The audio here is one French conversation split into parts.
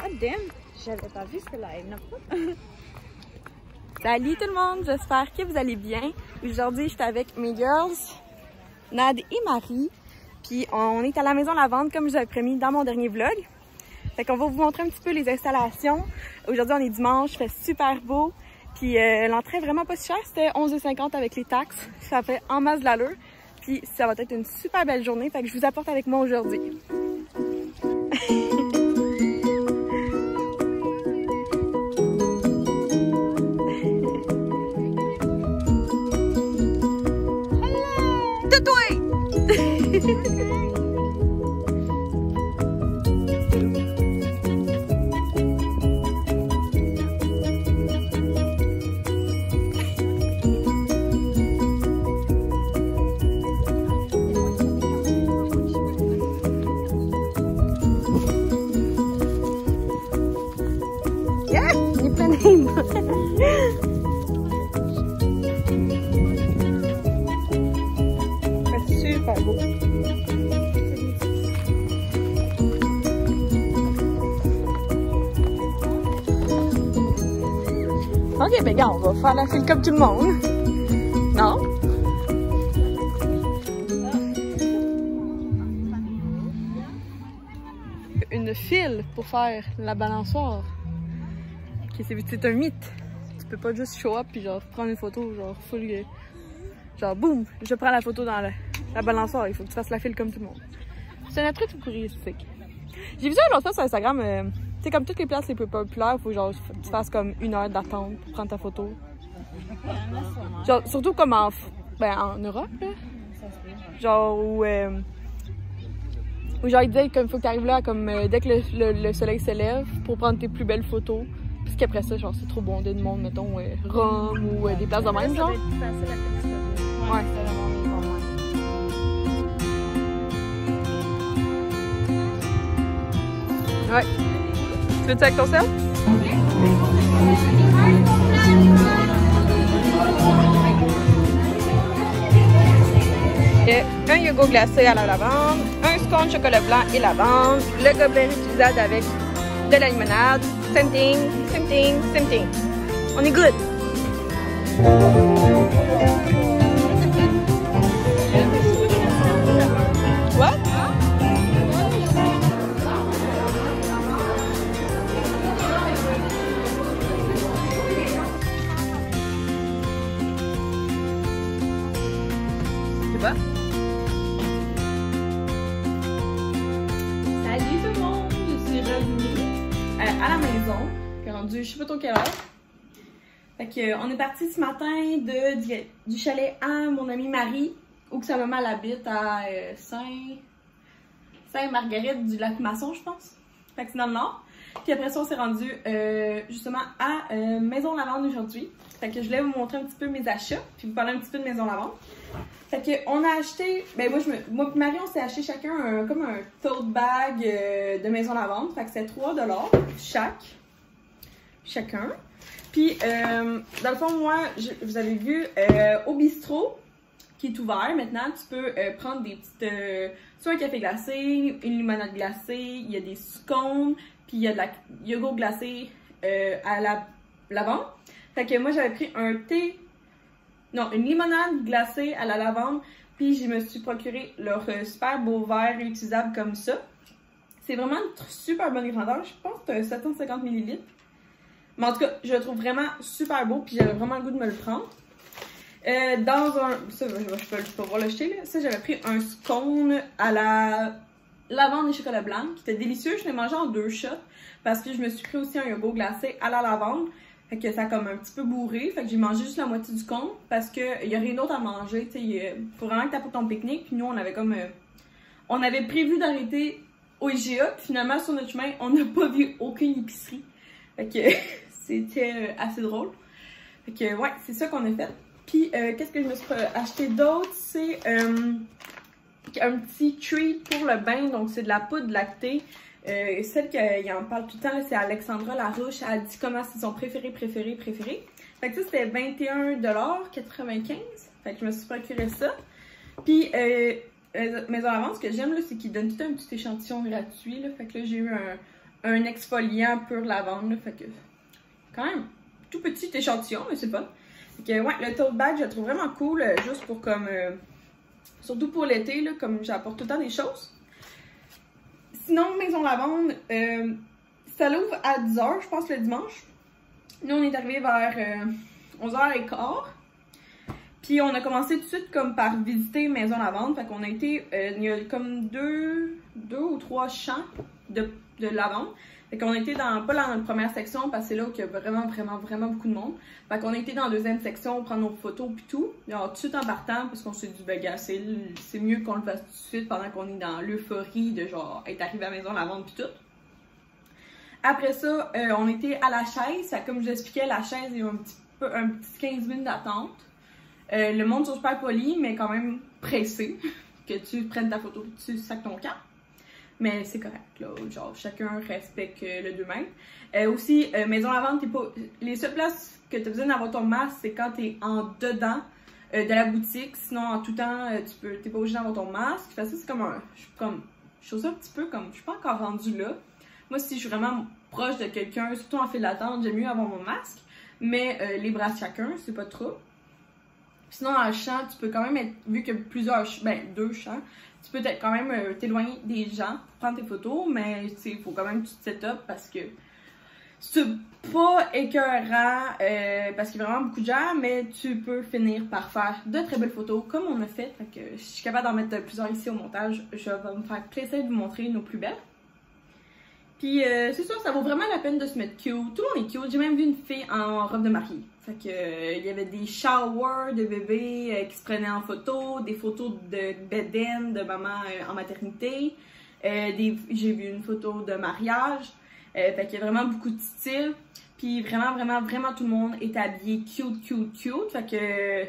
God damn, j'avais pas vu ce live, non? Salut tout le monde, j'espère que vous allez bien. Aujourd'hui, je suis avec mes girls, Nad et Marie. Puis on est à la Maison Lavande, comme je vous avais promis dans mon dernier vlog. Fait qu'on va vous montrer un petit peu les installations. Aujourd'hui, on est dimanche, il fait super beau. Puis l'entrée est vraiment pas si chère, c'était 11,50 avec les taxes. Ça fait en masse de l'allure. Puis ça va être une super belle journée, fait que je vous apporte avec moi aujourd'hui. Super beau. Ok, ben gars, on va faire la file comme tout le monde. Non? Une file pour faire la balançoire. Ok, c'est un mythe. Tu peux pas juste show up puis genre prendre une photo, genre full. Genre boum, je prends la photo dans la balançoire. Il faut que tu fasses la file comme tout le monde. C'est un truc touristique. J'ai vu ça l'autre fois sur Instagram. Tu sais, comme toutes les places les plus populaires, il faut genre tu fasses comme 1 heure d'attente pour prendre ta photo. Genre, surtout comme en Europe, là. Genre où genre ils disaient qu'il faut que tu arrives là comme dès que le soleil se lève pour prendre tes plus belles photos. Puis qu'après ça, genre c'est trop bondé de monde, mettons Rome ou des places de même, genre. Ouais. Ouais. Tu veux-tu avec ton sel? Un yogourt glacé à la lavande, un scone chocolat blanc et lavande, le gobelet réutilisable avec de la limonade. Same thing, same thing, same thing. On est good! What? Salut tout le monde, je suis revenue à la maison, qui est rendu je sais pas trop quelle heure. Fait que on est parti ce matin du chalet à mon amie Marie, où que sa maman habite à Saint-Marguerite du lac Masson, je pense. Fait que c'est dans le nord. Puis après ça, on s'est rendu justement à Maison Lavande aujourd'hui. Fait que je voulais vous montrer un petit peu mes achats, puis vous parler un petit peu de Maison Lavande. Fait que on a acheté, ben moi et Marie, on s'est acheté chacun comme un tote bag de Maison Lavande. Fait que c'est 3 $ chacun. Puis dans le fond, moi, vous avez vu au bistrot qui est ouvert maintenant, tu peux prendre des petites, soit un café glacé, une limonade glacée, il y a des scones, puis il y a de la yogourt glacé à la lavande. Fait que moi j'avais pris une limonade glacée à la lavande, puis je me suis procuré leur super beau verre réutilisable comme ça. C'est vraiment une super bonne grandeur, je pense que c'est 750 ml. Mais en tout cas, je le trouve vraiment super beau, puis j'avais vraiment le goût de me le prendre. Dans un... Ça, je peux voir le jeter, là. Ça, j'avais pris un scone à la lavande et chocolat blanc, qui était délicieux. Je l'ai mangé en 2 shots, parce que je me suis pris aussi un yogourt glacé à la lavande. Fait que ça a comme un petit peu bourré. Fait que j'ai mangé juste la moitié du cône, parce qu'il n'y a rien d'autre à manger. Tu sais, faut vraiment que tu apportes ton pique-nique. Puis nous, on avait comme... on avait prévu d'arrêter au IGA, puis finalement, sur notre chemin, on n'a pas vu aucune épicerie. Fait que c'était assez drôle. Fait que ouais, c'est ça qu'on a fait. Puis qu'est-ce que je me suis acheté d'autre? C'est un petit treat pour le bain. Donc c'est de la poudre lactée. Celle qui en parle tout le temps, c'est Alexandra Larouche. Elle dit comment c'est son préféré. Fait que ça, c'était 21,95 $. Fait que je me suis procuré ça. Puis, Maison Lavande, ce que j'aime, là, c'est qu'ils donnent tout un petit échantillon gratuit, là. Fait que là, j'ai eu un exfoliant pur lavande, là, fait que quand même tout petit échantillon, mais c'est fun. Fait que ouais, le tote bag, je le trouve vraiment cool, juste pour comme, surtout pour l'été, là, comme j'apporte tout le temps des choses. Sinon, Maison Lavande, ça l'ouvre à 10h, je pense, le dimanche. Nous, on est arrivé vers 11h15. Puis on a commencé tout de suite comme par visiter Maison Lavande. Fait qu'on a été, il y a comme deux ou trois champs de lavande. Fait qu'on a été pas dans la première section parce que c'est là où il y a vraiment beaucoup de monde. Fait qu'on a été dans la deuxième section, prendre nos photos puis tout. Alors, tout de suite en partant, parce qu'on s'est dit, ben gars, c'est mieux qu'on le fasse tout de suite pendant qu'on est dans l'euphorie de genre être arrivé à Maison Lavande puis tout. Après ça, on était à la chaise. Fait, comme je vous expliquais, la chaise, il y a un petit 15 minutes d'attente. Le monde sont super polis, mais quand même pressé que tu prennes ta photo et tu sacs ton camp. Mais c'est correct, là. Genre, chacun respecte le 2 mètres. Aussi, Maison Lavande, t'es pas. Les seules places que tu as besoin d'avoir ton masque, c'est quand t'es en dedans de la boutique. Sinon, en tout temps, t'es pas obligé d'avoir ton masque. Fait ça, c'est comme un. Je trouve ça un petit peu comme. Je suis pas encore rendue là. Moi, si je suis vraiment proche de quelqu'un, surtout en file d'attente, j'aime mieux avoir mon masque. Mais les bras de chacun, c'est pas trop. Sinon, dans le champ, tu peux quand même être, vu qu'il y a plusieurs, ben 2 champs, tu peux quand même t'éloigner des gens pour prendre tes photos, mais il faut quand même que tu te set up parce que c'est pas écœurant, parce qu'il y a vraiment beaucoup de gens, mais tu peux finir par faire de très belles photos comme on a fait. Fait que je suis capable d'en mettre plusieurs ici au montage. Je vais me faire plaisir de vous montrer nos plus belles. Puis c'est sûr, ça vaut vraiment la peine de se mettre cute. Tout le monde est cute. J'ai même vu une fille en robe de mariée. Fait que il y avait des showers de bébés qui se prenaient en photo, des photos de bedaine, de maman en maternité. J'ai vu une photo de mariage. Fait qu'il y a vraiment beaucoup de styles. Puis vraiment tout le monde est habillé cute. Fait que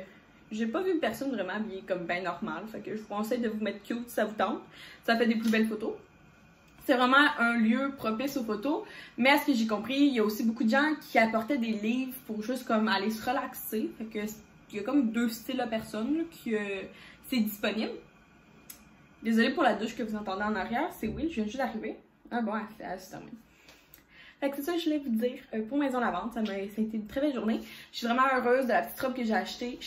j'ai pas vu personne vraiment habillée comme ben normal. Fait que je vous conseille de vous mettre cute si ça vous tente. Ça fait des plus belles photos. C'est vraiment un lieu propice aux photos, mais à ce que j'ai compris, il y a aussi beaucoup de gens qui apportaient des livres pour juste comme aller se relaxer. Fait que il y a comme 2 styles de personnes là, qui c'est disponible. Désolée pour la douche que vous entendez en arrière, c'est Will, je viens juste d'arriver. Ah bon, elle se termine. Fait que c'est ça que je voulais vous dire pour Maison Lavande. Ça a été une très belle journée. Je suis vraiment heureuse de la petite robe que j'ai achetée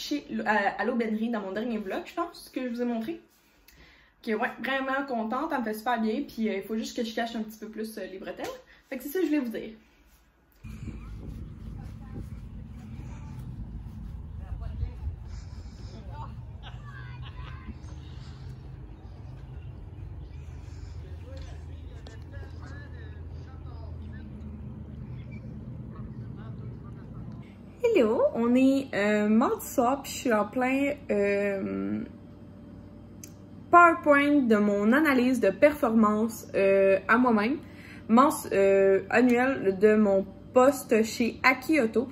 à l'aubainerie dans mon dernier vlog, je pense, que je vous ai montré. Ok, ouais, vraiment contente, elle me fait super bien, puis il faut juste que je cache un petit peu plus les bretelles. Fait que c'est ça que je voulais vous dire. Hello, on est mardi soir, puis je suis en plein PowerPoint de mon analyse de performance à moi-même, annuelle de mon poste chez Aki Auto,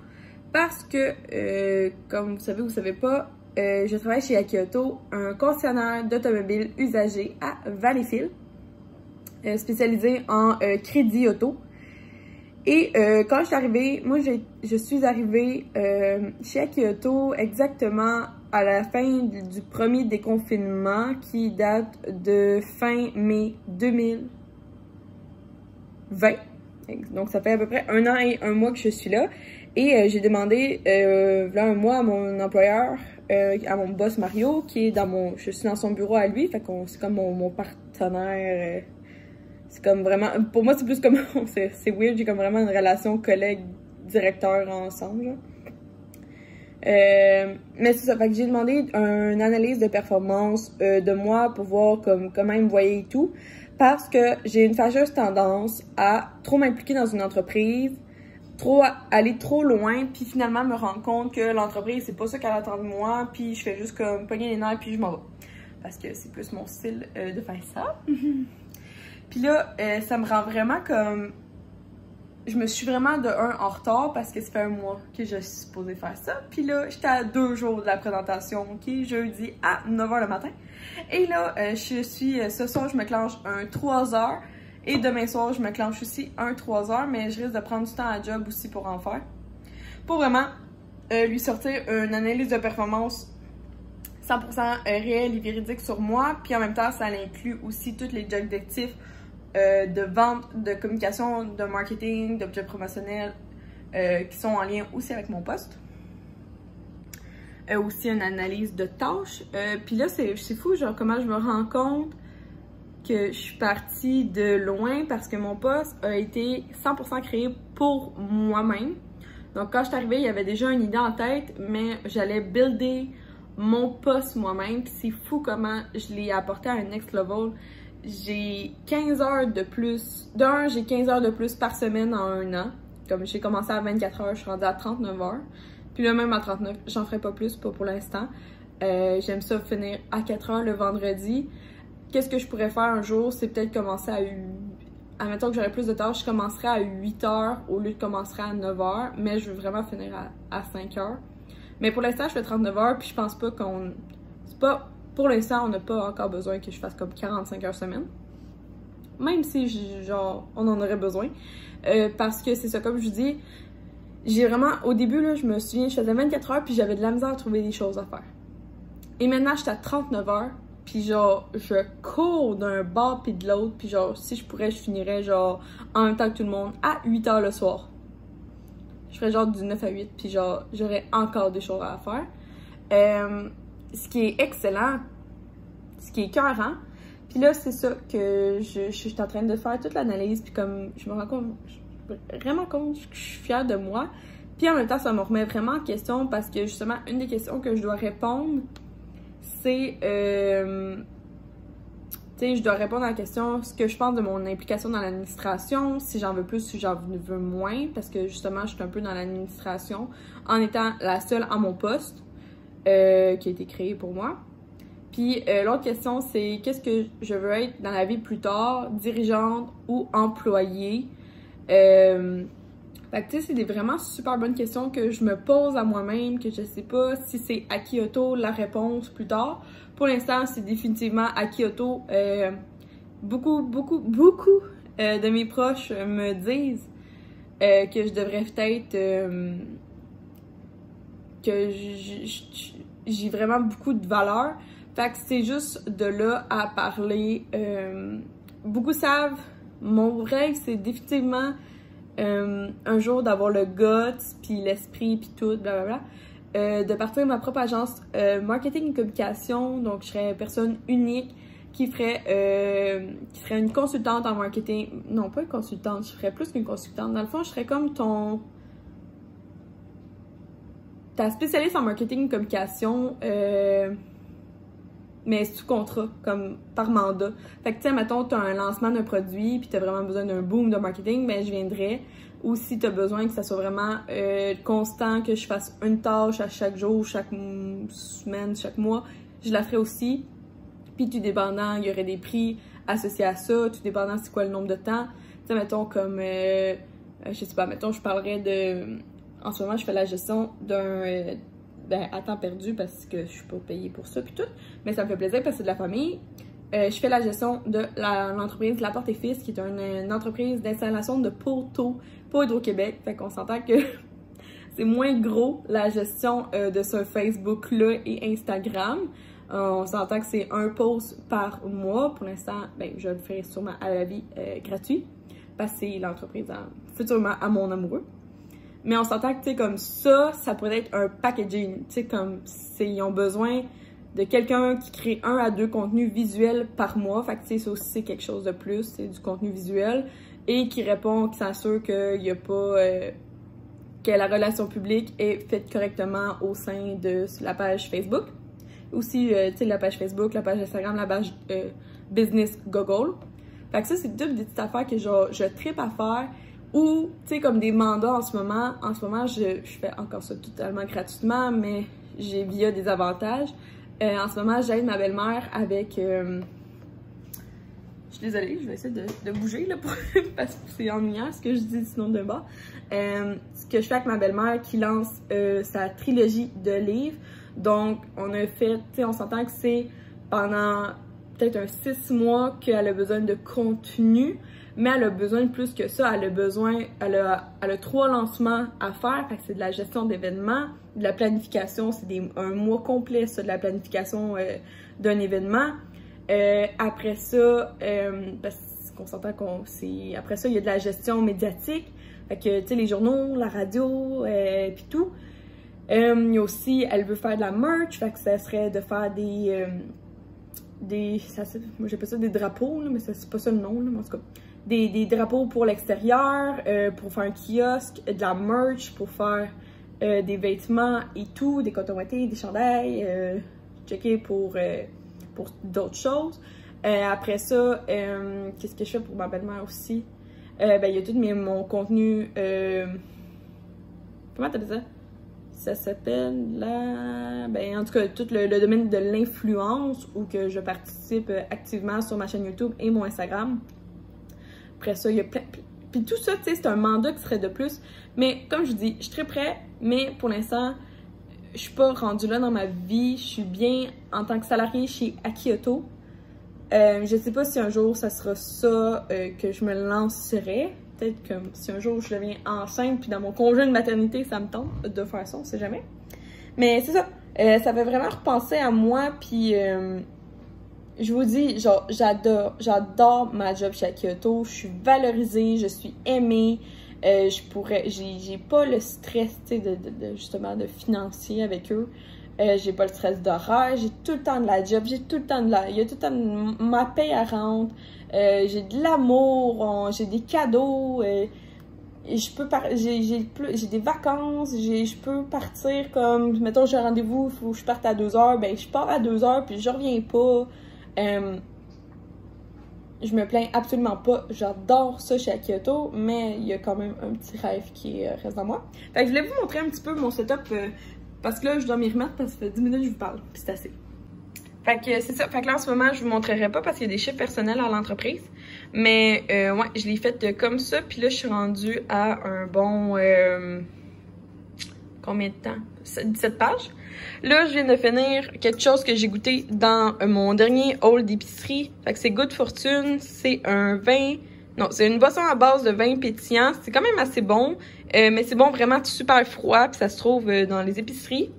parce que, comme vous savez pas, je travaille chez Aki Auto, un concessionnaire d'automobiles usagés à Valleyfield, spécialisé en crédit auto. Et quand je suis arrivée, moi je suis arrivée chez Aki Auto exactement à la fin du premier déconfinement qui date de fin mai 2020. Donc ça fait à peu près 1 an et 1 mois que je suis là. Et j'ai demandé là 1 mois à mon employeur, à mon boss Mario, qui est je suis dans son bureau à lui, fait qu'on c'est comme mon partenaire. C'est comme vraiment, pour moi c'est plus comme, c'est weird, j'ai comme vraiment une relation collègue-directeur ensemble, genre. Mais c'est ça, fait que j'ai demandé une analyse de performance de moi pour voir comment ils me voyaient et tout, parce que j'ai une fâcheuse tendance à trop m'impliquer dans une entreprise, aller trop loin, puis finalement me rendre compte que l'entreprise c'est pas ça qu'elle attend de moi, puis je fais juste comme pogner les nerfs puis je m'en vais, parce que c'est plus mon style de faire ça. Puis là, ça me rend vraiment comme... Je me suis vraiment de 1 en retard parce que ça fait 1 mois que je suis supposée faire ça. Puis là, j'étais à 2 jours de la présentation, ok, jeudi à 9h le matin. Et là, ce soir, je me clenche un 3h. Et demain soir, je me clenche aussi un 3h. Mais je risque de prendre du temps à job aussi pour en faire. Pour vraiment lui sortir une analyse de performance 100% réelle et véridique sur moi. Puis en même temps, ça inclut aussi tous les objectifs de vente, de communication, de marketing, d'objets promotionnels qui sont en lien aussi avec mon poste. Aussi une analyse de tâches. Puis là, c'est fou, genre comment je me rends compte que je suis partie de loin parce que mon poste a été 100% créé pour moi-même. Donc quand je suis arrivée, il y avait déjà une idée en tête, mais j'allais builder mon poste moi-même. Puis c'est fou comment je l'ai apporté à un next level. J'ai 15 heures de plus. J'ai 15 heures de plus par semaine en un an. Comme j'ai commencé à 24 heures, je suis rendue à 39 heures. Puis là, même à 39, j'en ferai pas plus, pas pour l'instant. J'aime ça finir à 4 heures le vendredi. Qu'est-ce que je pourrais faire un jour? C'est peut-être commencer admettons que j'aurais plus de tâches, je commencerai à 8 heures au lieu de commencer à 9 heures. Mais je veux vraiment finir à 5 heures. Mais pour l'instant, je fais 39 heures, puis je pense pas qu'on... Pour l'instant, on n'a pas encore besoin que je fasse comme 45 heures semaine. Même si, genre, on en aurait besoin. Parce que c'est ça, comme je vous dis, j'ai vraiment... Au début, là, je me souviens, je faisais 24 heures, puis j'avais de la misère à trouver des choses à faire. Et maintenant, je suis à 39 heures, puis genre, je cours d'un bord puis de l'autre, puis genre, si je pourrais, je finirais genre en même temps que tout le monde à 8 heures le soir. Je ferais genre du 9 à 8, puis genre, j'aurais encore des choses à faire. Ce qui est excellent, ce qui est écœurant, puis là, c'est ça que je suis en train de faire toute l'analyse, puis comme je me rends compte, vraiment compte que je suis fière de moi, puis en même temps, ça me remet vraiment en question parce que justement, une des questions que je dois répondre, c'est, tu sais, je dois répondre à la question ce que je pense de mon implication dans l'administration, si j'en veux plus, si j'en veux moins, parce que justement, je suis un peu dans l'administration en étant la seule à mon poste qui a été créé pour moi. Puis l'autre question, c'est qu'est-ce que je veux être dans la vie plus tard, dirigeante ou employée? Fait que tu sais, c'est des vraiment super bonnes questions que je me pose à moi-même, que je sais pas si c'est à Kyoto la réponse plus tard. Pour l'instant, c'est définitivement à Kyoto. Beaucoup de mes proches me disent que je devrais peut-être... que j'ai vraiment beaucoup de valeur. Fait que c'est juste de là à parler. Beaucoup savent, mon rêve, c'est définitivement... un jour d'avoir le guts, puis l'esprit, puis tout, blablabla, de partir ma propre agence marketing et communication. Donc, je serais une personne unique qui serait une consultante en marketing. Non, pas une consultante, je serais plus qu'une consultante. Dans le fond, je serais comme ta spécialiste en marketing et communication, mais sous contrat, comme par mandat. Fait que, tu sais, mettons, tu as un lancement d'un produit, puis tu as vraiment besoin d'un boom de marketing, ben je viendrais. Ou si tu as besoin que ça soit vraiment constant, que je fasse une tâche à chaque jour, chaque semaine, chaque mois, je la ferai aussi. Puis tout dépendant, il y aurait des prix associés à ça, tout dépendant c'est quoi le nombre de temps. Tu sais, mettons, comme, je sais pas, mettons, je parlerais de... En ce moment, je fais la gestion d'un... à temps perdu parce que je suis pas payée pour ça puis tout, mais ça me fait plaisir parce que c'est de la famille. Je fais la gestion de l'entreprise La Porte et Fils, qui est une entreprise d'installation de poteaux pour Hydro-Québec. Fait qu'on s'entend que c'est moins gros la gestion de ce Facebook-là et Instagram. On s'entend que c'est un post par mois. Pour l'instant, ben, je le ferai sûrement à la vie gratuit parce que c'est l'entreprise futurement à mon amoureux. Mais on s'entend que, tu sais, comme ça pourrait être un packaging. Tu sais, comme, ils ont besoin de quelqu'un qui crée 1 à 2 contenus visuels par mois. Fait que, tu sais, ça aussi, c'est quelque chose de plus. C'est du contenu visuel. Et qui répond, qui s'assure qu'il n'y a pas... que la relation publique est faite correctement au sein de la page Facebook. Aussi, tu sais, la page Facebook, la page Instagram, la page Business Google. Fait que ça, c'est deux petites affaires que genre, je trippe à faire. Ou, tu sais, comme des mandats en ce moment. En ce moment, je fais encore ça totalement gratuitement, mais j'ai via des avantages. En ce moment, j'aide ma belle-mère avec... je suis désolée, je vais essayer de bouger là, parce que c'est ennuyant ce que je dis sinon de bas. Ce que je fais avec ma belle-mère qui lance sa trilogie de livres. Donc, on a fait, tu sais, on s'entend que c'est pendant peut-être un 6 mois qu'elle a besoin de contenu. Mais elle a besoin de plus que ça, elle a 3 lancements à faire, fait que c'est de la gestion d'événements, de la planification, c'est un mois complet ça, de la planification d'un événement. Après ça, parce qu'on s'entend qu'on... Après ça, il y a de la gestion médiatique. Fait que, tu sais, les journaux, la radio, puis tout. Il y a aussi, elle veut faire de la merch, fait que ça serait de faire moi j'appelle ça des drapeaux, là, mais c'est pas ça le nom, là, mais en tout cas. Des drapeaux pour l'extérieur, pour faire un kiosque, de la merch, pour faire des vêtements et tout, des cotons ouatés, des chandails, checker pour d'autres choses. Après ça, qu'est-ce que je fais pour ma belle-mère aussi? Ben, il y a tout mon contenu, comment t'appelles ça? Ça s'appelle ben, en tout cas, tout le domaine de l'influence où que je participe activement sur ma chaîne YouTube et mon Instagram. Après ça, il y a plein... Puis tout ça, tu sais, c'est un mandat qui serait de plus. Mais comme je dis, je suis très prête, mais pour l'instant, je suis pas rendue là dans ma vie. Je suis bien en tant que salariée chez Aki-Auto. Je sais pas si un jour, ça sera ça que je me lancerai. Peut-être que si un jour je deviens enceinte, puis dans mon congé de maternité, ça me tente de faire ça, on sait jamais. Mais c'est ça, ça fait vraiment repenser à moi, puis je vous dis, genre, j'adore ma job chez Aki-Auto, je suis valorisée, je suis aimée, j'ai pas le stress, tu sais, justement, de financier avec eux. J'ai pas le stress d'horaire, j'ai tout le temps de la job, il y a tout le temps de ma paye à rendre, j'ai de l'amour, j'ai des cadeaux, j'ai des vacances, je peux partir comme, mettons j'ai un rendez-vous, il faut que je parte à 2h, ben je pars à 2h puis je reviens pas. Je me plains absolument pas, j'adore ça chez Aki-Auto, mais il y a quand même un petit rêve qui reste dans moi. Fait que je voulais vous montrer un petit peu mon setup, parce que là je dois m'y remettre parce que ça fait 10 minutes que je vous parle, puis c'est assez. Fait que c'est ça, fait que là en ce moment je vous montrerai pas parce qu'il y a des chiffres personnels à l'entreprise, mais ouais, je l'ai fait comme ça, puis là je suis rendue à un bon... combien de temps? 17 pages. Là, je viens de finir quelque chose que j'ai goûté dans mon dernier haul d'épicerie. Fait que c'est Good Fortune. C'est un vin... Non, c'est une boisson à base de vin pétillant. C'est quand même assez bon. Mais c'est bon vraiment super froid. Puis ça se trouve dans les épiceries.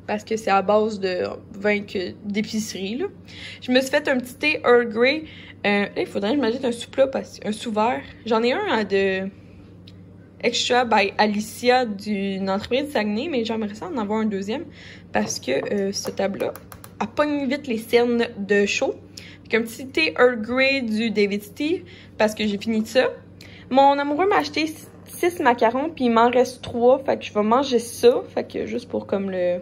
Parce que c'est à base de vin d'épicerie, là. Je me suis fait un petit thé Earl Grey. Là, il faudrait que je m'ajoute un sous-plat, un sous-verre. J'en ai un de... Extra by Alicia d'une entreprise de Saguenay, mais j'aimerais ça en avoir un deuxième parce que ce tableau a pogne vite les cernes de chaud. Puis un petit thé Earl Grey du David Steve parce que j'ai fini de ça. Mon amoureux m'a acheté 6 macarons puis il m'en reste 3, fait que je vais manger ça. Fait que juste pour comme le...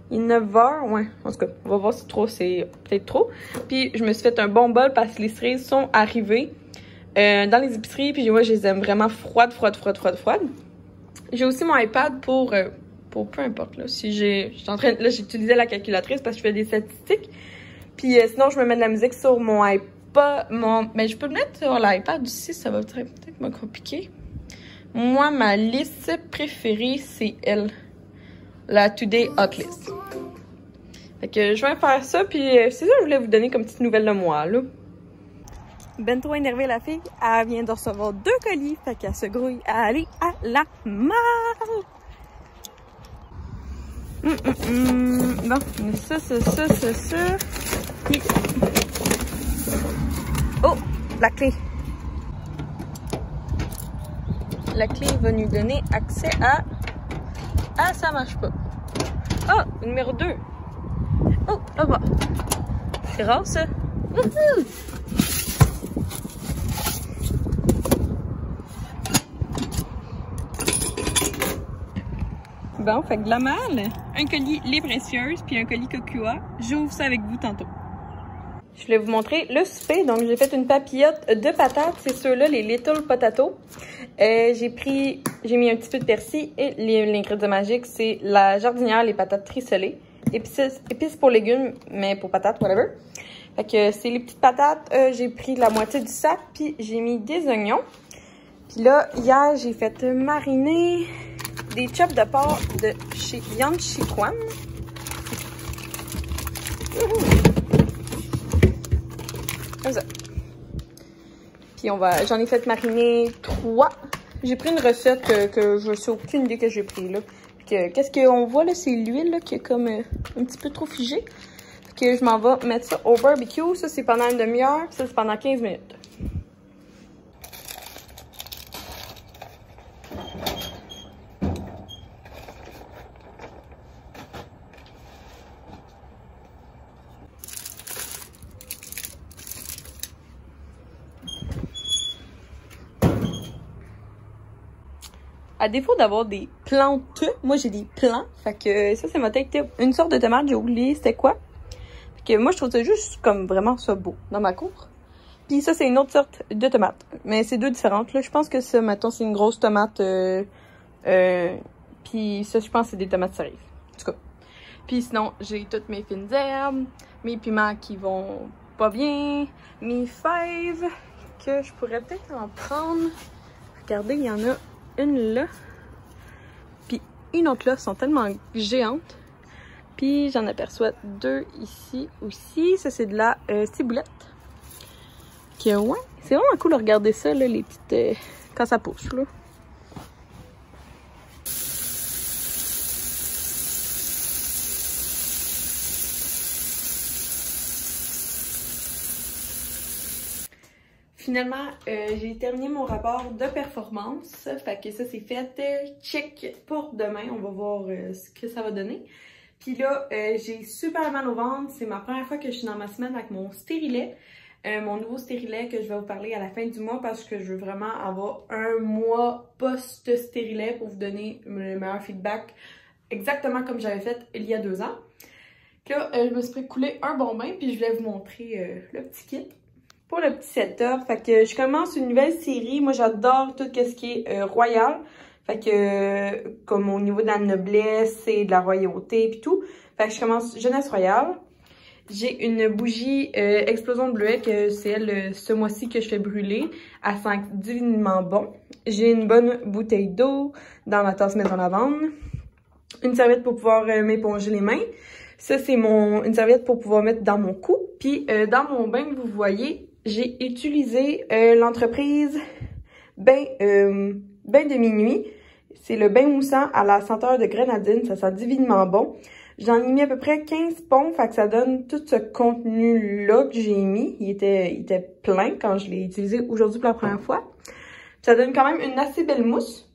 Il est 9h, ouais, en tout cas, on va voir si 3 c'est peut-être trop. Puis je me suis fait un bon bol parce que les cerises sont arrivées. Dans les épiceries, puis moi, je les aime vraiment froides. J'ai aussi mon iPad pour peu importe, là, si j'utilisais la calculatrice parce que je fais des statistiques, puis sinon, je me mets de la musique sur mon iPad, mais je peux le mettre sur l'iPad aussi, ça va peut-être me compliquer. Moi, ma liste préférée, c'est elle, la Today Hot List. Fait que je vais faire ça, puis c'est ça que je voulais vous donner comme petite nouvelle de moi, là. Ben trop énervée la fille, elle vient de recevoir 2 colis, fait qu'elle se grouille à aller à la malle. Bon, mais ça. Puis... Oh, la clé. La clé va nous donner accès à... Ah, ça marche pas. Oh, numéro 2. Oh, là-bas. C'est rare, ça. Wouhou! Bon, fait que de la malle, un colis Les Précieuses, puis un colis Kokua. J'ouvre ça avec vous tantôt. Je voulais vous montrer le souper. Donc, j'ai fait une papillote de patates. C'est ceux-là, les Little Potato. J'ai mis un petit peu de persil et l'ingrédient magique, c'est la jardinière, les patates trisolées. Épices pour légumes, mais pour patates, whatever. Fait que c'est les petites patates. J'ai pris la moitié du sac, puis j'ai mis des oignons. Puis là, hier, j'ai fait mariner des chops de porc de chez Viande Chicoine. Comme ça. Puis j'en ai fait mariner 3. J'ai pris une recette que je sais aucune idée que j'ai pris là. Qu'est-ce qu'on voit là, c'est l'huile qui est comme un petit peu trop figée. Que je m'en vais mettre ça au barbecue. Ça c'est pendant une demi-heure, ça c'est pendant 15 minutes. à défaut d'avoir des plantes, moi j'ai des plants. Fait que ça, c'est ma tête. Une sorte de tomate, j'ai oublié c'était quoi. Fait que moi, je trouve ça juste comme vraiment ça beau dans ma cour. Puis ça, c'est une autre sorte de tomate. Mais c'est deux différentes. Là, je pense que ça, mettons, c'est une grosse tomate. Puis ça, je pense que c'est des tomates cerises. En tout cas. Puis sinon, j'ai toutes mes fines herbes, mes piments qui vont pas bien, mes fèves que je pourrais peut-être en prendre. Regardez, il y en a une là, puis une autre là, sont tellement géantes. Puis j'en aperçois deux ici aussi. Ça, c'est de la ciboulette. Que ouais, c'est vraiment cool de regarder ça, là, les petites... quand ça pousse, là. Finalement, j'ai terminé mon rapport de performance. Fait que ça, c'est fait. Check pour demain. On va voir ce que ça va donner. Puis là, j'ai super mal au ventre. C'est ma première fois que je suis dans ma semaine avec mon stérilet. Mon nouveau stérilet que je vais vous parler à la fin du mois parce que je veux vraiment avoir un mois post-stérilet pour vous donner le meilleur feedback exactement comme j'avais fait il y a 2 ans. Là, je me suis fait couler un bon bain puis je voulais vous montrer le petit kit. Pour le petit setup, fait que je commence une nouvelle série. Moi, j'adore tout ce qui est royal. Fait que, comme au niveau de la noblesse et de la royauté et tout. Fait que je commence jeunesse royale. J'ai une bougie explosion de bleuet que c'est elle ce mois-ci que je fais brûler. Elle sent divinement bon. J'ai une bonne bouteille d'eau dans ma tasse maison lavande. Une serviette pour pouvoir m'éponger les mains. Ça, c'est une serviette pour pouvoir mettre dans mon cou. Puis, dans mon bain, vous voyez, j'ai utilisé l'entreprise Bain de minuit. C'est le bain moussant à la senteur de grenadine. Ça sent divinement bon. J'en ai mis à peu près 15 pompes. Fait que ça donne tout ce contenu-là que j'ai mis. Il était plein quand je l'ai utilisé aujourd'hui pour la première fois. Ça donne quand même une assez belle mousse.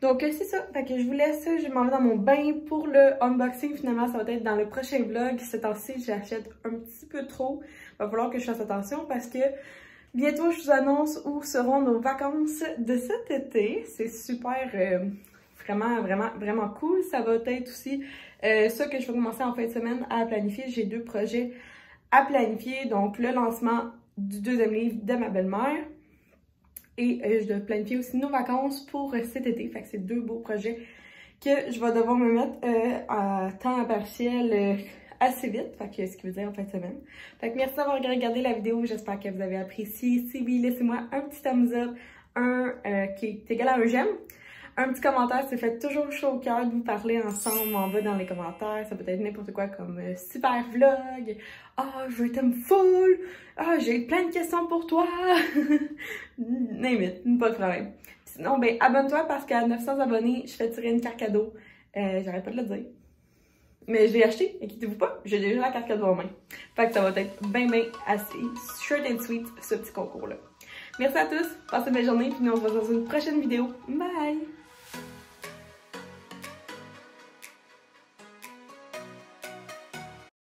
Donc, c'est ça. Fait que je vous laisse. Je m'en vais dans mon bain pour le unboxing. Finalement, ça va être dans le prochain vlog. Cette temps-ci, j'achète un petit peu trop. Il va falloir que je fasse attention parce que bientôt, je vous annonce où seront nos vacances de cet été. C'est super, vraiment cool. Ça va être aussi ça que je vais commencer en fin de semaine à planifier. J'ai 2 projets à planifier. Donc, le lancement du 2e livre de ma belle-mère. Et je dois planifier aussi nos vacances pour cet été. Fait que c'est 2 beaux projets que je vais devoir me mettre à temps partiel assez vite. Fait que ce qui veut dire en fin de semaine. Fait que merci d'avoir regardé la vidéo. J'espère que vous avez apprécié. Si oui, laissez-moi un petit thumbs up, qui est égal à un j'aime. Un petit commentaire, ça fait toujours chaud au cœur de vous parler ensemble en bas dans les commentaires. Ça peut être n'importe quoi comme super vlog. Ah, je t'aime full. Ah, j'ai plein de questions pour toi. Name it, pas de problème. Sinon, ben, abonne-toi parce qu'à 900 abonnés, je fais tirer une carte cadeau. J'arrête pas de le dire. Mais je l'ai acheté, inquiétez-vous pas, j'ai déjà la carte cadeau en main. Fait que ça va être bien assez short and sweet, ce petit concours-là. Merci à tous, passez une belle journée, puis nous on se voit dans une prochaine vidéo. Bye!